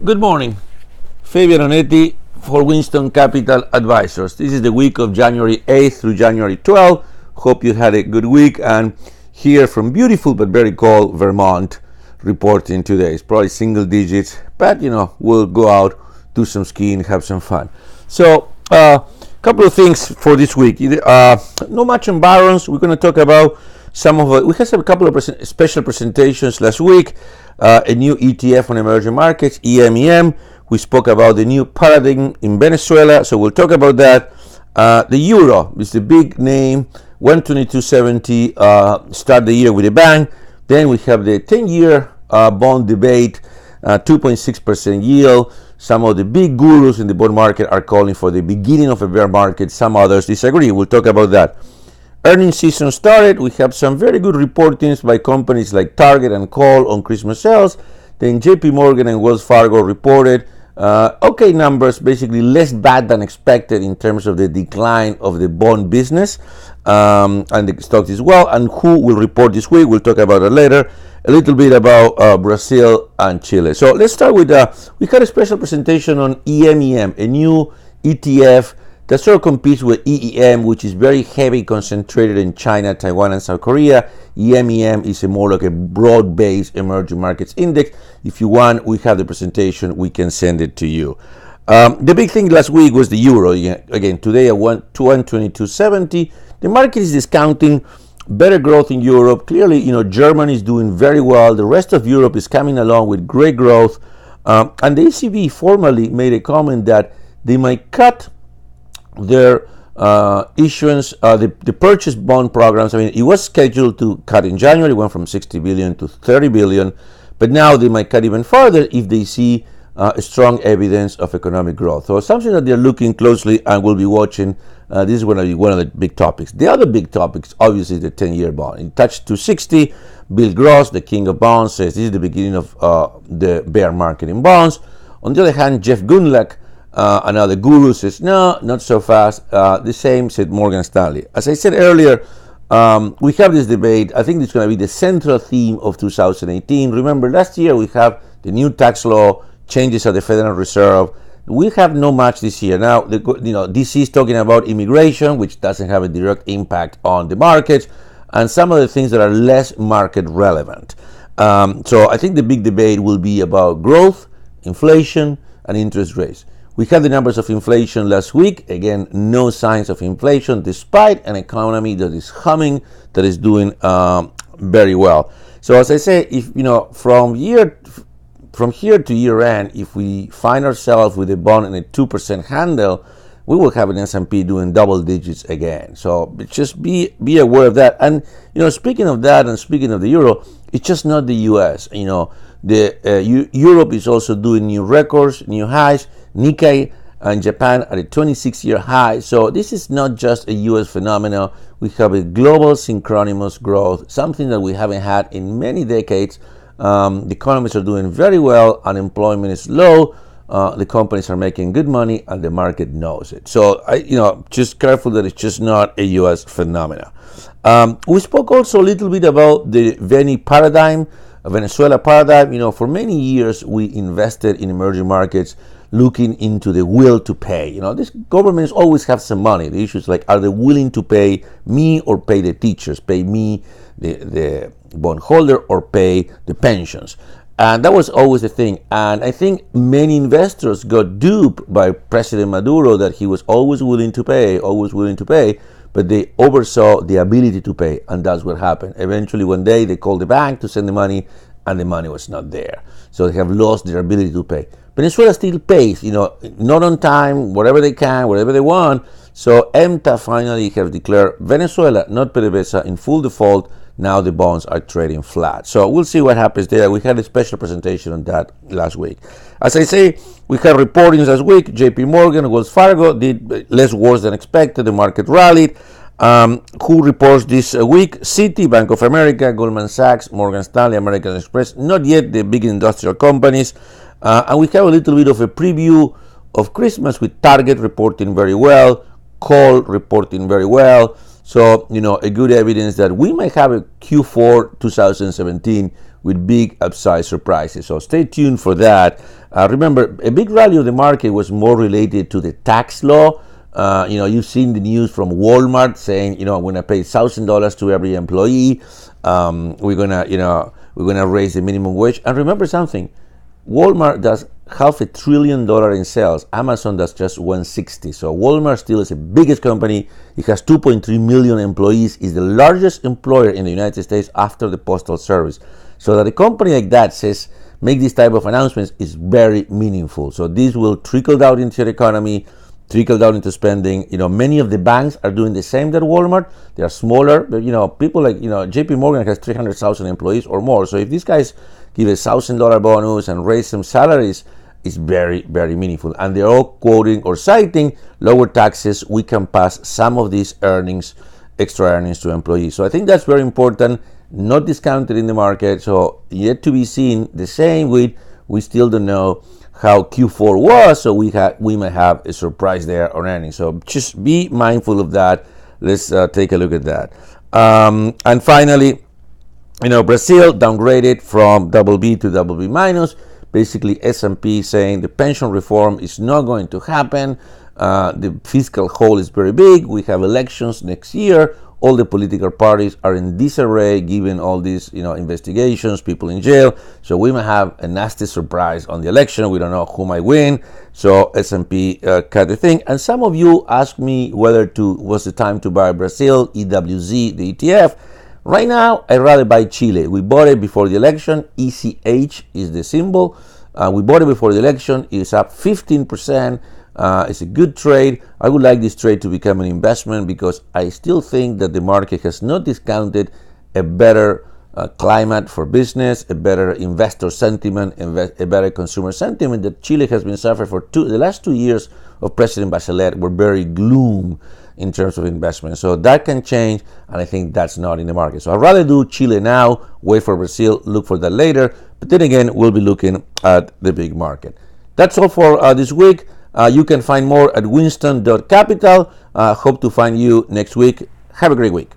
Good morning. Fabian Onetti for Winston Capital Advisors. This is the week of January 8th through January 12th. Hope you had a good week. And here from beautiful but very cold Vermont, reporting today. It's probably single digits, but we'll go out, do some skiing, have some fun. So, couple of things for this week. Not much on Barron's. We're going to talk about some of it. We had a couple of special presentations last week. A new ETF on emerging markets, EMEM. We spoke about the new paradigm in Venezuela, so we'll talk about that. The euro is the big name, 122.70. Start the year with a bang. Then we have the 10-year bond debate, 2.6% yield. Some of the big gurus in the bond market are calling for the beginning of a bear market. Some others disagree. We'll talk about that. Earnings season started. We have some very good reportings by companies like Target and Kohl on Christmas sales. Then JP Morgan and Wells Fargo reported okay numbers, basically less bad than expected in terms of the decline of the bond business and the stocks as well. And who will report this week? We'll talk about it later. A little bit about Brazil and Chile. So let's start with we had a special presentation on EMEM, a new ETF that sort of competes with EEM, which is very heavy concentrated in China, Taiwan, and South Korea. EMEM is more like a broad-based emerging markets index. If you want, we have the presentation. We can send it to you. The big thing last week was the euro. Again, today at 122.70. The market is discounting better growth in Europe. Clearly, Germany is doing very well. The rest of Europe is coming along with great growth. And the ECB formally made a comment that they might cut their issuance, the purchase bond programs. I mean, it was scheduled to cut in January, went from 60 billion to 30 billion, but now they might cut even further if they see strong evidence of economic growth. So something that they're looking closely and will be watching. This is going to be one of the big topics. The other big topics, obviously, the 10-year bond. It touched 260. Bill Gross, the king of bonds, says this is the beginning of the bear market in bonds. On the other hand, Jeff Gundlach, another guru, says, no, not so fast. The same said Morgan Stanley. As I said earlier, we have this debate. I think it's going to be the central theme of 2018. Remember, last year we have the new tax law, changes at the Federal Reserve. We have no much this year. Now, DC is talking about immigration, which doesn't have a direct impact on the markets, and some of the things that are less market relevant. So I think the big debate will be about growth, inflation, and interest rates. We had the numbers of inflation last week. Again, no signs of inflation, despite an economy that is humming, that is doing very well. So as I say, if from here to year end, if we find ourselves with a bond and a 2% handle, we will have an S&P doing double digits again. So just be aware of that. And speaking of that, and speaking of the euro, it's just not the U.S. Europe is also doing new records, new highs. Nikkei and Japan at a 26-year high. So this is not just a U.S. phenomenon. We have a global synchronous growth, something that we haven't had in many decades. The economies are doing very well. Unemployment is low. The companies are making good money, and the market knows it. So, just careful that it's just not a U.S. phenomenon. We spoke also a little bit about the Venezuela paradigm. For many years, we invested in emerging markets looking into the will to pay. These governments always have some money. The issue is like, are they willing to pay me or pay the teachers, pay me, the bondholder, or pay the pensions? And that was always the thing. And I think many investors got duped by President Maduro that he was always willing to pay, but they oversaw the ability to pay, and that's what happened. Eventually, one day, they called the bank to send the money, and the money was not there. So they have lost their ability to pay. Venezuela still pays, not on time, whatever they can, whatever they want. So EMTA finally have declared Venezuela, not PDVSA, in full default. Now the bonds are trading flat. So we'll see what happens there. We had a special presentation on that last week. As I say, we had reportings last week. JP Morgan, Wells Fargo did less worse than expected. The market rallied. Who reports this week? Citi, Bank of America, Goldman Sachs, Morgan Stanley, American Express. Not yet the big industrial companies. And we have a little bit of a preview of Christmas with Target reporting very well, Kohl reporting very well. So, a good evidence that we might have a Q4 2017 with big upside surprises. So stay tuned for that. Remember, a big rally of the market was more related to the tax law. You've seen the news from Walmart saying, I'm going to pay $1,000 to every employee. We're gonna raise the minimum wage. And remember something, Walmart does $500 billion in sales. Amazon does just 160. So Walmart still is the biggest company. It has 2.3 million employees. Is the largest employer in the United States after the Postal Service. So that a company like that make this type of announcements is very meaningful. So this will trickle down into the economy, trickle down into spending. Many of the banks are doing the same that Walmart. They are smaller, but people like JP Morgan has 300,000 employees or more. So if these guys give a $1,000 bonus and raise some salaries, it's very, very meaningful. And they're all quoting or citing lower taxes. We can pass some of these extra earnings to employees. So I think that's very important, not discounted in the market. So yet to be seen. The same with, we still don't know how Q4 was, so we might have a surprise there on earnings. So just be mindful of that. Let's take a look at that. And finally, Brazil downgraded from BB to BB minus. Basically, S&P saying the pension reform is not going to happen. The fiscal hole is very big. We have elections next year. All the political parties are in disarray given all these, investigations, people in jail. So we might have a nasty surprise on the election. We don't know who might win. So S&P cut the thing. And some of you asked me was the time to buy Brazil, EWZ, the ETF. Right now, I'd rather buy Chile. We bought it before the election. ECH is the symbol. We bought it before the election. It's up 15%. It's a good trade. I would like this trade to become an investment because I still think that the market has not discounted a better climate for business, a better investor sentiment, a better consumer sentiment that Chile has been suffering for the last 2 years of President Bachelet were very gloom in terms of investment. So that can change, and I think that's not in the market. So I'd rather do Chile now, wait for Brazil, look for that later. But then again, we'll be looking at the big market. That's all for this week. You can find more at winston.capital. Hope to find you next week. Have a great week.